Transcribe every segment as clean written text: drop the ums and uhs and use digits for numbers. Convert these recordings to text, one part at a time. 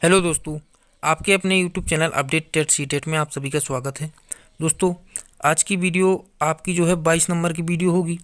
Hello दोस्तों, आपके अपने YouTube channel update TET C TET में आप सभी का स्वागत है। दोस्तों, आज की वीडियो आपकी जो है 22 नंबर की वीडियो होगी।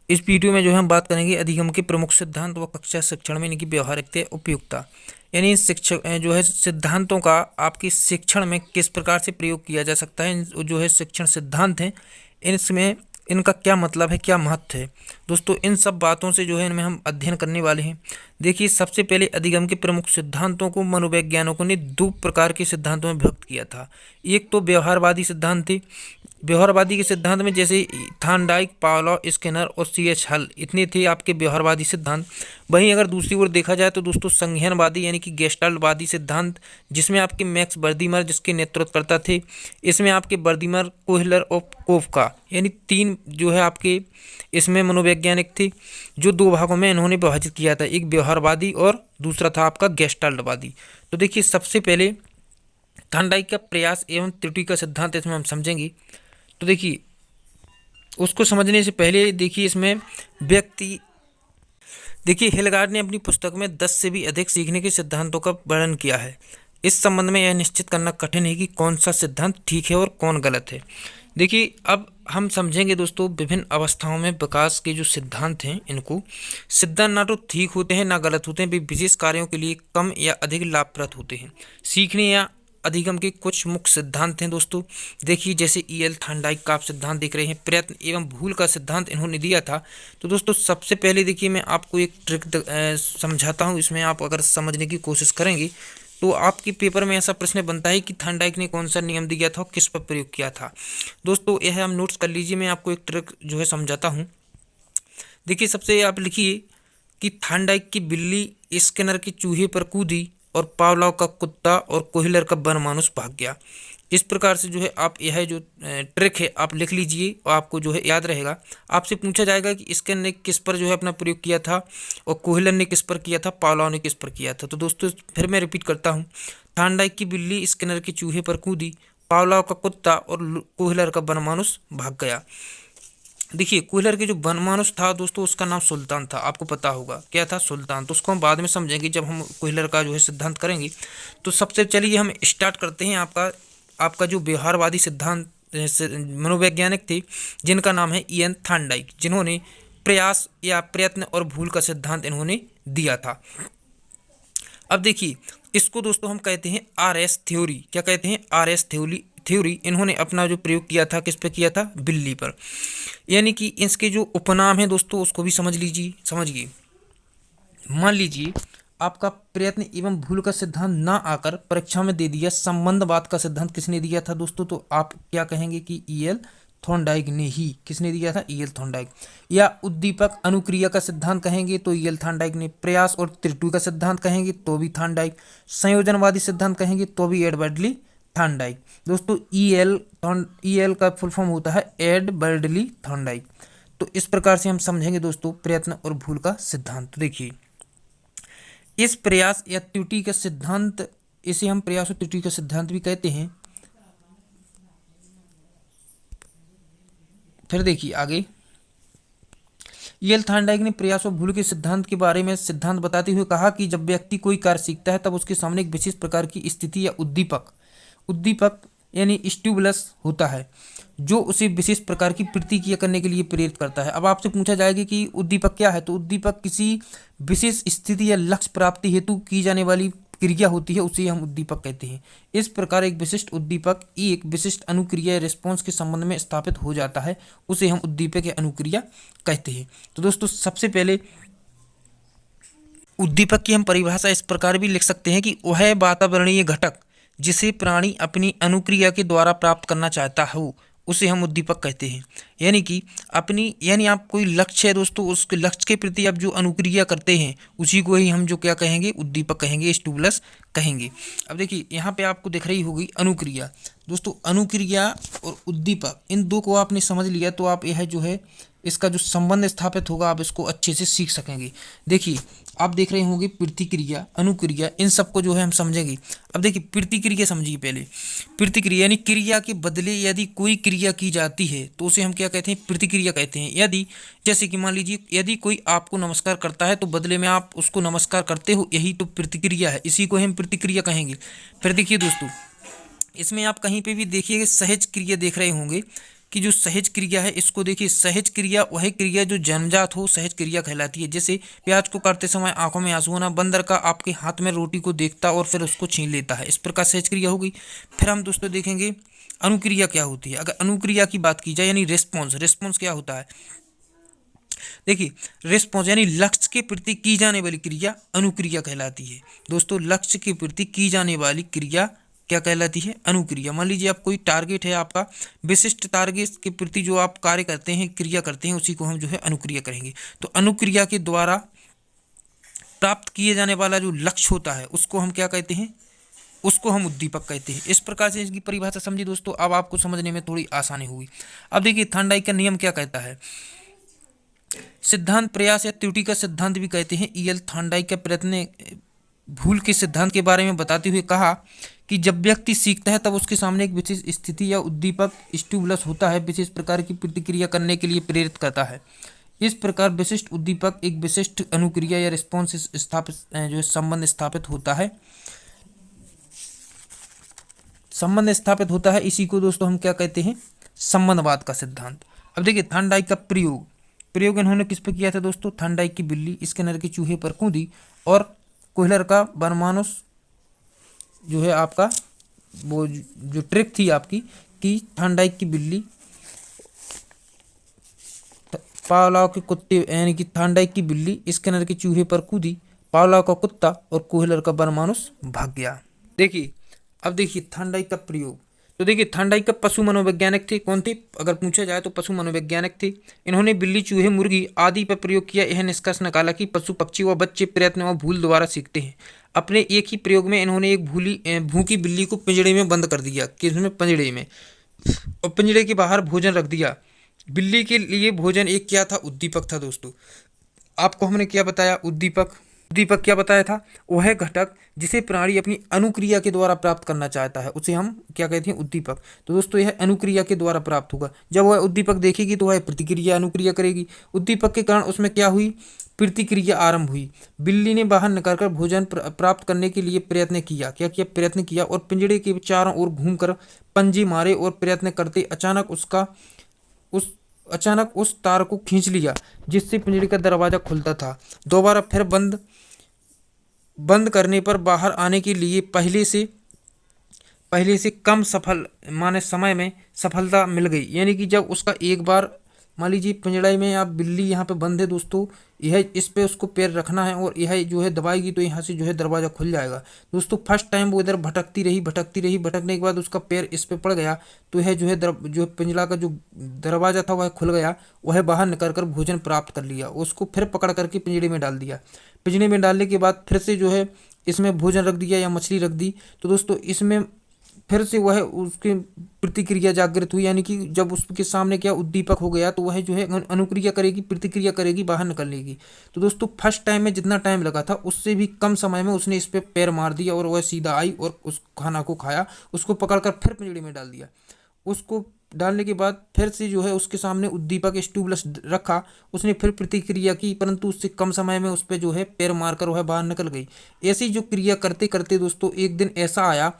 इस वीडियो में जो है हम बात करेंगे अधिगम के प्रमुख सिद्धांत व कक्षा शिक्षण में इनकी व्यवहारिकता उपयुक्तता। यानी शिक्षक जो है सिद्धांतों का आपकी शिक्षण में किस प्रकार से प्रयोग किया जा सकता है। जो है शिक्षण सिद्धांत हैं, इसमें इनका क्या मतलब है, क्या महत्व है। दोस्तों, इन सब बातों से जो है इनमें हम अध्ययन करने वाले हैं। देखिए, सबसे पहले अधिगम के प्रमुख सिद्धांतों को मनोवैज्ञानिकों ने दो प्रकार के सिद्धांतों में विभक्त किया था। एक तो व्यवहारवादी सिद्धांत थे। व्यवहारवादी के सिद्धांत में जैसे थार्नडाइक, पावलोव, स्किनर और C.H. हल इतने थे आपके व्यवहारवादी सिद्धांत। वहीं अगर दूसरी ओर देखा जाए तो दोस्तों संज्ञानवादी यानी कि गेस्टाल्टवादी सिद्धांत, जिसमें आपके मैक्स बर्दिमर जिसके नेतृत्वकर्ता थे। इसमें आपके बर्दिमर, कोहलर और कोफका यानी तीन जो है आपके इसमें मनोवैज्ञानिक थे, जो दो भागों में इन्होंने विभाजित किया था, एक व्यवहारवादी और दूसरा था आपका गेस्टाल्टवादी। तो देखिए, सबसे पहले थार्नडाइक का प्रयास एवं त्रुटि का सिद्धांत इसमें हम समझेंगे। तो देखिए, उसको समझने से पहले देखिए इसमें व्यक्ति देखिए हिलगार्ड ने अपनी पुस्तक में 10 से भी अधिक सीखने के सिद्धांतों का वर्णन किया है। इस संबंध में यह निश्चित करना कठिन है कि कौन सा सिद्धांत ठीक है और कौन गलत है। देखिए, अब हम समझेंगे दोस्तों विभिन्न अवस्थाओं में विकास के जो सिद्धांत हैं, इनको सिद्धांत ना तो ठीक होते हैं ना गलत होते हैं, वे विशेष कार्यों के लिए कम या अधिक लाभप्रद होते हैं। सीखने या अधिगम के कुछ मुख्य सिद्धांत हैं दोस्तों। देखिए, जैसे E.L. थार्नडाइक का आप सिद्धांत देख रहे हैं, प्रयत्न एवं भूल का सिद्धांत इन्होंने दिया था। तो दोस्तों, सबसे पहले देखिए मैं आपको एक ट्रिक समझाता हूँ। इसमें आप अगर समझने की कोशिश करेंगे तो आपके पेपर में ऐसा प्रश्न बनता है कि थार्नडाइक ने कौन सा नियम दिया था और किस पर प्रयोग किया था। दोस्तों, यह हम नोट्स कर लीजिए। मैं आपको एक ट्रिक जो है समझाता हूँ। देखिए, सबसे आप लिखिए कि थार्नडाइक की बिल्ली स्किनर के चूहे पर कूदी और पावलोव का कुत्ता और कोहलर का बनमानुस भाग गया। इस प्रकार से जो है आप यह जो ट्रिक है आप लिख लीजिए और आपको जो है याद रहेगा। आपसे पूछा जाएगा कि स्किनर ने किस पर जो है अपना प्रयोग किया था और कोहलर ने किस पर किया था, पावलोव ने किस पर किया था। तो दोस्तों, फिर मैं रिपीट करता हूँ। थार्नडाइक की बिल्ली स्किनर के चूहे पर कूदी, पावलोव का कुत्ता और कोहलर का बनमानुस भाग गया। देखिए, कोहलर के जो बनमानुस था दोस्तों, उसका नाम सुल्तान था। आपको पता होगा क्या था, सुल्तान। तो उसको हम बाद में समझेंगे जब हम कोहलर का जो है सिद्धांत करेंगे। तो सबसे चलिए हम स्टार्ट करते हैं आपका जो व्यवहारवादी सिद्धांत मनोवैज्ञानिक थे, जिनका नाम है E.N. थार्नडाइक, जिन्होंने प्रयास या प्रयत्न और भूल का सिद्धांत इन्होंने दिया था। अब देखिए, इसको दोस्तों हम कहते हैं RS थ्योरी। क्या कहते हैं? RS theory. इन्होंने अपना जो प्रयोग किया था किस पे किया था? बिल्ली पर। यानी कि इसके जो उपनाम है दोस्तों उसको भी समझिए। मान लीजिए आपका प्रयत्न एवं भूल का सिद्धांत ना आकर परीक्षा में दे दिया संबंधवाद का सिद्धांत किसने दिया था दोस्तों? तो आप क्या कहेंगे कि E.L. थॉर्नडाइक ने ही। किसने दिया था? E.L. थॉर्नडाइक। या उद्दीपक अनुक्रिया का सिद्धांत कहेंगे तो E.L. थॉर्नडाइक ने। प्रयास और त्रुटि का सिद्धांत कहेंगे तो भी थॉर्नडाइक। संयोजनवादी सिद्धांत कहेंगे तो भी एडवर्डली थॉर्नडाइक। दोस्तों, E.L. का फुल फॉर्म होता है एडवर्डली थॉर्नडाइक। तो इस प्रकार से हम समझेंगे दोस्तों प्रयत्न और भूल का सिद्धांत। तो देखिए, इस प्रयास या त्रुटि का सिद्धांत, इसे हम प्रयास और त्रुटि का सिद्धांत भी कहते हैं। फिर देखिए आगे, E.L. थार्नडाइक ने प्रयास और भूल के सिद्धांत के बारे में सिद्धांत बताते हुए कहा कि जब व्यक्ति कोई कार्य सीखता है तब उसके सामने एक विशेष प्रकार की स्थिति या उद्दीपक यानी स्टिमुलस होता है, जो उसे विशेष प्रकार की प्रतिक्रिया करने के लिए प्रेरित करता है। अब आपसे पूछा जाएगा कि उद्दीपक क्या है, तो उद्दीपक किसी विशेष स्थिति या लक्ष्य प्राप्ति हेतु की जाने वाली क्रिया होती है, उसे हम उद्दीपक कहते हैं। इस प्रकार एक विशिष्ट उद्दीपक एक विशिष्ट अनुक्रिया रिस्पॉन्स के संबंध में स्थापित हो जाता है, उसे हम उद्दीपक या अनुक्रिया कहते हैं। तो दोस्तों, सबसे पहले उद्दीपक की हम परिभाषा इस प्रकार भी लिख सकते हैं कि वह वातावरणीय घटक जिसे प्राणी अपनी अनुक्रिया के द्वारा प्राप्त करना चाहता हो, उसे हम उद्दीपक कहते हैं। यानी आप कोई लक्ष्य है दोस्तों, उसके लक्ष्य के प्रति आप जो अनुक्रिया करते हैं उसी को ही हम जो क्या कहेंगे? उद्दीपक कहेंगे, स्टिमुलस कहेंगे। अब देखिए, यहाँ पे आपको दिख रही होगी अनुक्रिया। दोस्तों, अनुक्रिया और उद्दीपक इन दो को आपने समझ लिया तो आप यह जो है इसका जो संबंध स्थापित होगा आप इसको अच्छे से सीख सकेंगे। देखिए, आप देख रहे होंगे प्रतिक्रिया, अनुक्रिया, इन सबको जो है हम समझेंगे। अब देखिए प्रतिक्रिया समझिए पहले। प्रतिक्रिया यानी क्रिया के बदले यदि कोई क्रिया की जाती है तो उसे हम क्या कहते हैं, प्रतिक्रिया कहते हैं। यदि जैसे कि मान लीजिए यदि कोई आपको नमस्कार करता है तो बदले में आप उसको नमस्कार करते हो, यही तो प्रतिक्रिया है, इसी को हम प्रतिक्रिया कहेंगे। फिर देखिए दोस्तों, इसमें आप कहीं पे भी देखिए सहज क्रिया देख रहे होंगे कि जो सहज क्रिया है, इसको देखिए सहज क्रिया वह क्रिया जो जन्मजात हो सहज क्रिया कहलाती है। जैसे प्याज को काटते समय आंखों में आंसू आना, बंदर का आपके हाथ में रोटी को देखता और फिर उसको छीन लेता है, इस प्रकार सहज क्रिया हो गई। फिर हम दोस्तों देखेंगे अनुक्रिया क्या होती है। अगर अनुक्रिया की बात की जाए यानी रिस्पॉन्स, रिस्पॉन्स क्या होता है, देखिए रिस्पॉन्स यानी लक्ष्य के प्रति की जाने वाली क्रिया अनुक्रिया कहलाती है। दोस्तों लक्ष्य के प्रति की जाने वाली क्रिया क्या कहलाती है, अनुक्रिया। मान लीजिए आप कोई टारगेट है आपका, विशिष्ट टारगेट के प्रति जो आप कार्य करते हैं, क्रिया करते हैं, उसी को हम जो है अनुक्रिया करेंगे। तो अनुक्रिया के द्वारा प्राप्त किए जाने वाला जो लक्ष्य होता है उसको हम क्या कहते हैं, उसको हम उद्दीपक कहते हैं। इस प्रकार से इसकी परिभाषा समझिए दोस्तों, अब आपको समझने में थोड़ी आसानी होगी। अब देखिए थॉर्नडाइक का नियम क्या कहता है, सिद्धांत प्रयास या त्रुटि का सिद्धांत भी कहते हैं। ईएल थॉर्नडाइक के प्रयत्न भूल के सिद्धांत के बारे में बताते हुए कहा कि जब व्यक्ति सीखता है तब उसके सामने एक विशेष स्थिति या उद्दीपक स्टिमुलस होता है, विशेष प्रकार की प्रतिक्रिया करने के लिए प्रेरित करता है। इस प्रकार विशिष्ट उद्दीपक एक विशिष्ट अनुक्रिया या रिस्पॉन्स स्थापित जो संबंध स्थापित होता है, संबंध स्थापित होता है। इसी को दोस्तों हम क्या कहते हैं, संबंधवाद का सिद्धांत। अब देखिए थॉर्नडाइक का प्रयोग इन्होंने किस पे किया था दोस्तों, थॉर्नडाइक की बिल्ली स्किनर के चूहे पर कूदी और कोहलर का बरमानुस जो है आपका वो जो ट्रिक थी आपकी कि थॉर्नडाइक की बिल्ली पावलाव के कुत्ते यानी कि थॉर्नडाइक की बिल्ली स्किनर के चूहे पर कूदी, पावलाव का कुत्ता और कोहलर का बरमानुस भाग गया। देखिए अब देखिए थॉर्नडाइक का प्रयोग, तो देखिए थॉर्नडाइक का पशु मनोवैज्ञानिक थे, कौन थे अगर पूछा जाए तो पशु मनोवैज्ञानिक थे। इन्होंने बिल्ली, चूहे, मुर्गी आदि पर प्रयोग किया। यह निष्कर्ष निकाला कि पशु, पक्षी व बच्चे प्रयत्न व भूल द्वारा सीखते हैं। अपने एक ही प्रयोग में इन्होंने एक भूखी बिल्ली को पिंजड़े में बंद कर दिया, किसमें, पिंजड़े में, और पिंजड़े के बाहर भोजन रख दिया। बिल्ली के लिए भोजन एक क्या था, उद्दीपक था दोस्तों। आपको हमने क्या बताया, उद्दीपक क्या बताया था, वह घटक जिसे प्राणी अपनी अनुक्रिया के द्वारा प्राप्त करना चाहता है उसे हम क्या कहते हैं, उद्दीपक। तो दोस्तों यह अनुक्रिया के द्वारा प्राप्त होगा। जब वह उद्दीपक देखेगी तो वह प्रतिक्रिया अनुक्रिया करेगी। उद्दीपक के कारण उसमें क्या हुई, प्रतिक्रिया आरंभ हुई। बिल्ली ने बाहर निकलकर भोजन प्राप्त करने के लिए प्रयत्न किया, क्या किया, प्रयत्न किया, और पिंजड़े के चारों ओर घूमकर पंजे मारे और प्रयत्न करते अचानक उस तार को खींच लिया जिससे पिंजड़े का दरवाजा खुलता था। दोबारा फिर बंद करने पर बाहर आने के लिए पहले से कम सफल माने समय में सफलता मिल गई। यानी कि जब उसका एक बार मान लीजिए पिंजड़े में आप बिल्ली यहाँ पे बंद है दोस्तों, यह इस पे उसको पैर रखना है और यह जो है दबाएगी तो यहाँ से जो है दरवाज़ा खुल जाएगा। दोस्तों फर्स्ट टाइम वो इधर भटकती रही, भटकने के बाद उसका पैर इस पे पड़ गया तो यह जो है जो पिंजड़ा का जो दरवाज़ा था वह खुल गया, वह बाहर निकल कर भोजन प्राप्त कर लिया। उसको फिर पकड़ करके पिंजड़े में डाल दिया। पिंजड़े में डालने के बाद फिर से जो है इसमें भोजन रख दिया या मछली रख दी, तो दोस्तों इसमें फिर से वह उसकी प्रतिक्रिया जागृत हुई। यानी कि जब उसके सामने क्या उद्दीपक हो गया तो वह जो है अनुक्रिया करेगी, प्रतिक्रिया करेगी बाहर निकलने की। तो दोस्तों फर्स्ट टाइम में जितना टाइम लगा था उससे भी कम समय में उसने इस पे पैर मार दिया और वह सीधा आई और उस खाना को खाया। उसको पकड़कर फिर पिंजड़े में डाल दिया। उसको डालने के बाद फिर से जो है उसके सामने उद्दीपक स्टिमुलस रखा, उसने फिर प्रतिक्रिया की, परंतु उससे कम समय में उस पर जो है पैर मारकर वह बाहर निकल गई। ऐसी जो क्रिया करते करते दोस्तों एक दिन ऐसा आया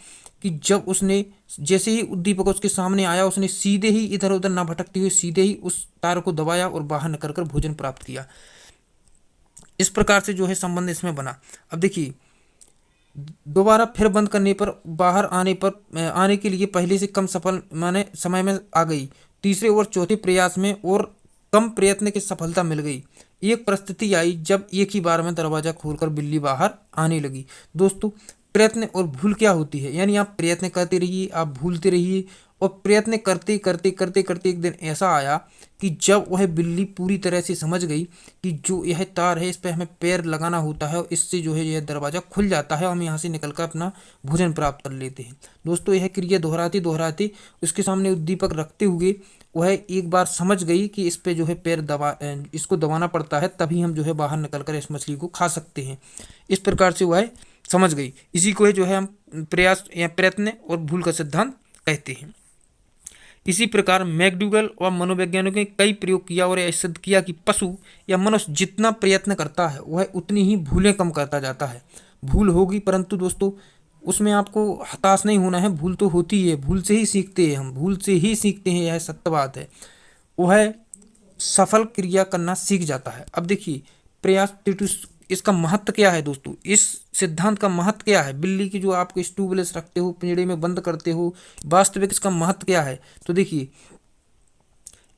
कि जब उसने जैसे ही उद्दीपक उसके सामने आया उसने सीधे ही इधर उधर ना भटकते हुए सीधे ही उस तार को दबाया और बाहर निकल कर भोजन प्राप्त किया। इस प्रकार से जो है संबंध इसमें बना। अब देखिए दोबारा फिर बंद करने पर बाहर आने के लिए पहले से कम सफल माने समय में आ गई। तीसरे और चौथे प्रयास में और कम प्रयत्न की सफलता मिल गई। एक परिस्थिति आई जब एक ही बार में दरवाजा खोलकर बिल्ली बाहर आने लगी। दोस्तों प्रयत्न और भूल क्या होती है, यानी आप प्रयत्न करते रहिए, आप भूलते रहिए, और प्रयत्न करते करते करते करते एक दिन ऐसा आया कि जब वह बिल्ली पूरी तरह से समझ गई कि जो यह तार है इस पर हमें पैर लगाना होता है और इससे जो है यह दरवाज़ा खुल जाता है, हम यहाँ से निकलकर अपना भोजन प्राप्त कर लेते हैं। दोस्तों यह क्रिया दोहराते दोहराते उसके सामने उद्दीपक रखते हुए वह एक बार समझ गई कि इस पे जो है पैर इसको दबाना पड़ता है, तभी हम जो है बाहर निकलकर इस मछली को खा सकते हैं। इस प्रकार से वह समझ गई। इसी को है जो है हम प्रयास या प्रयत्न और भूल का सिद्धांत कहते हैं। इसी प्रकार मैकडूगल और मनोवैज्ञानिकों ने कई प्रयोग किया और यह सिद्ध किया कि पशु या मनुष्य जितना प्रयत्न करता है वह उतनी ही भूलें कम करता जाता है। भूल होगी, परंतु दोस्तों उसमें आपको हताश नहीं होना है, भूल तो होती है, भूल से ही सीखते हैं, हम भूल से ही सीखते हैं, यह सत्य बात है। वह सफल क्रिया करना सीख जाता है। अब देखिए प्रयास इसका महत्व क्या है दोस्तों, इस सिद्धांत का महत्व क्या है, बिल्ली की जो आप ट्यूबलेस रखते हो, पिंजड़े में बंद करते हो, वास्तविक इसका महत्व क्या है। तो देखिए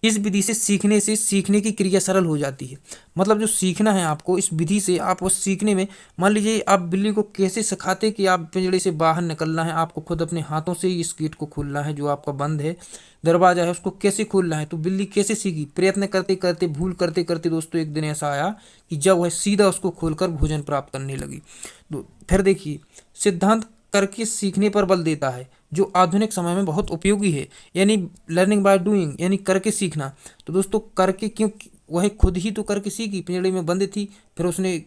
इस विधि से सीखने की क्रिया सरल हो जाती है। मतलब जो सीखना है आपको, इस विधि से आप उस सीखने में, मान लीजिए आप बिल्ली को कैसे सिखाते कि आप पिंजड़े से बाहर निकलना है, आपको खुद अपने हाथों से ही इस गेट को खोलना है, जो आपका बंद है दरवाजा है उसको कैसे खोलना है, तो बिल्ली कैसे सीखी, प्रयत्न करते करते, भूल करते करते दोस्तों एक दिन ऐसा आया कि जब वह सीधा उसको खोलकर भोजन प्राप्त करने लगी। तो फिर देखिए सिद्धांत करके सीखने पर बल देता है, जो आधुनिक समय में बहुत उपयोगी है, यानी लर्निंग बाय डूइंग, यानी करके सीखना। तो दोस्तों करके, क्यों, वह खुद ही तो करके सीखी, पिंजड़े में बंद थी, फिर उसने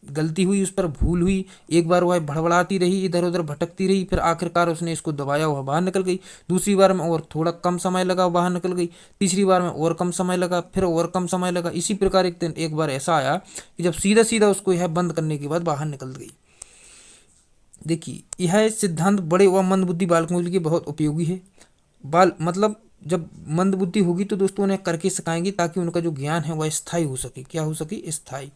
गलती हुई, उस पर भूल हुई, एक बार वह भड़बड़ाती रही, इधर उधर भटकती रही, फिर आखिरकार उसने इसको दबाया, वह बाहर निकल गई। दूसरी बार में और थोड़ा कम समय लगा, बाहर निकल गई। तीसरी बार में और कम समय लगा, फिर और कम समय लगा। इसी प्रकार एक बार ऐसा आया कि जब सीधा सीधा उसको यह बंद करने के बाद बाहर निकल गई। देखिए यह सिद्धांत बड़े व मंदबुद्धि बालकों के लिए बहुत उपयोगी है। मतलब जब मंदबुद्धि होगी तो दोस्तों उन्हें करके सिखाएंगे, ताकि उनका जो ज्ञान है वह स्थायी हो सके। क्या हो सके? स्थायी।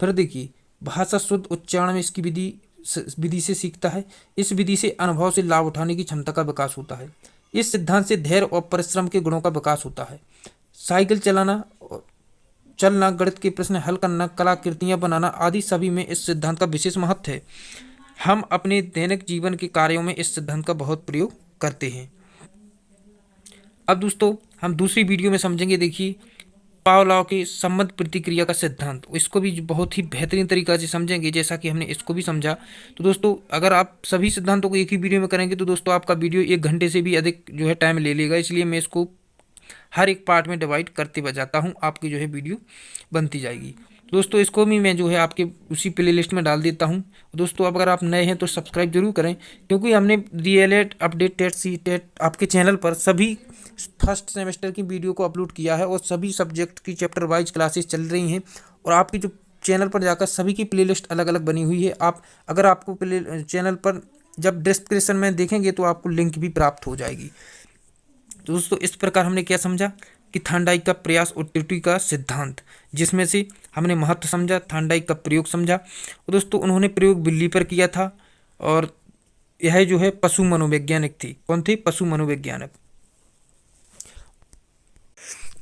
फिर देखिए भाषा शुद्ध उच्चारण में इसकी विधि से सीखता है। इस विधि से अनुभव से लाभ उठाने की क्षमता का विकास होता है। इस सिद्धांत से धैर्य और परिश्रम के गुणों का विकास होता है। साइकिल चलना, गणित के प्रश्न हल करना, कलाकृतियाँ बनाना आदि सभी में इस सिद्धांत का विशेष महत्व है। हम अपने दैनिक जीवन के कार्यों में इस सिद्धांत का बहुत प्रयोग करते हैं। अब दोस्तों हम दूसरी वीडियो में समझेंगे, देखिए पावलोव के संबंध प्रतिक्रिया का सिद्धांत, इसको भी बहुत ही बेहतरीन तरीका से समझेंगे, जैसा कि हमने इसको भी समझा। तो दोस्तों अगर आप सभी सिद्धांतों को एक ही वीडियो में करेंगे तो दोस्तों आपका वीडियो 1 घंटे से भी अधिक जो है टाइम ले लेगा, इसलिए मैं इसको हर एक पार्ट में डिवाइड करते बजाता हूँ, आपकी जो है वीडियो बनती जाएगी। दोस्तों इसको भी मैं जो है आपके उसी प्लेलिस्ट में डाल देता हूँ। दोस्तों अगर आप नए हैं तो सब्सक्राइब जरूर करें, क्योंकि हमने DElEd update TET C TET आपके चैनल पर सभी फर्स्ट सेमेस्टर की वीडियो को अपलोड किया है, और सभी सब्जेक्ट की चैप्टर वाइज क्लासेस चल रही हैं, और आपकी जो चैनल पर जाकर सभी की प्लेलिस्ट अलग अलग बनी हुई है। अगर आपको चैनल पर जब डिस्क्रिप्शन में देखेंगे तो आपको लिंक भी प्राप्त हो जाएगी। तो दोस्तों इस प्रकार हमने क्या समझा कि थॉर्नडाइक का प्रयास और त्रुटि का सिद्धांत, जिसमें से हमने महत्व समझा, थॉर्नडाइक का प्रयोग समझा। और दोस्तों उन्होंने प्रयोग बिल्ली पर किया था, और यह जो है पशु मनोवैज्ञानिक थी। कौन थे? पशु मनोवैज्ञानिक।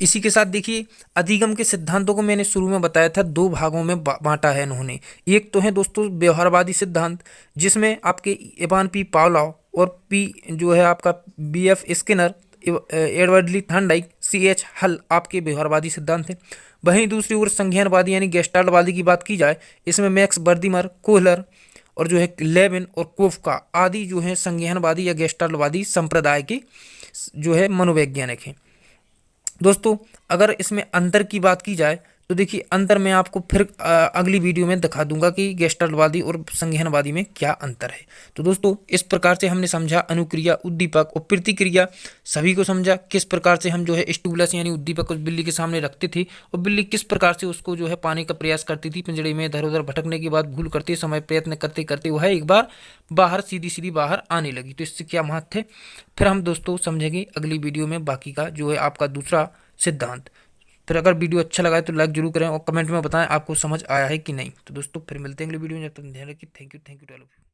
इसी के साथ देखिए अधिगम के सिद्धांतों को मैंने शुरू में बताया था 2 भागों में बांटा है इन्होंने। एक तो है दोस्तों व्यवहारवादी सिद्धांत, जिसमें आपके इवान पी पावलोव और पी जो है आपका BF स्किनर, एडवर्ड ली थॉर्नडाइक, CH हल आपके व्यवहारवादी सिद्धांत हैं। वहीं दूसरी ओर संज्ञानवादी यानी गेस्टाल्टवादी की बात की जाए, इसमें मैक्स बर्दिमर, कोहलर और जो है लेविन और कोफका आदि जो है संज्ञानवादी या गेस्टाल्टवादी संप्रदाय के जो है मनोवैज्ञानिक हैं। दोस्तों अगर इसमें अंतर की बात की जाए तो देखिए अंतर मैं आपको फिर अगली वीडियो में दिखा दूंगा कि गेस्टाल्टवादी और संज्ञानवादी में क्या अंतर है। तो दोस्तों इस प्रकार से हमने समझा अनुक्रिया, उद्दीपक और प्रतिक्रिया, सभी को समझा किस प्रकार से हम जो है स्टिमुलस यानी उद्दीपक उस बिल्ली के सामने रखते थे, और बिल्ली किस प्रकार से उसको जो है पाने का प्रयास करती थी। पिंजड़े में इधर उधर भटकने के बाद भूल करते समय प्रयत्न करते करते वह एक बार बाहर सीधी बाहर आने लगी। तो इससे क्या महत्व है फिर हम दोस्तों समझेंगे अगली वीडियो में, बाकी का जो है आपका दूसरा सिद्धांत। फिर अगर वीडियो अच्छा लगा है तो लाइक जरूर करें और कमेंट में बताएं आपको समझ आया है कि नहीं। तो दोस्तों फिर मिलते हैं अगली वीडियो में, जब तक ध्यान रखिए। Thank you to all of you.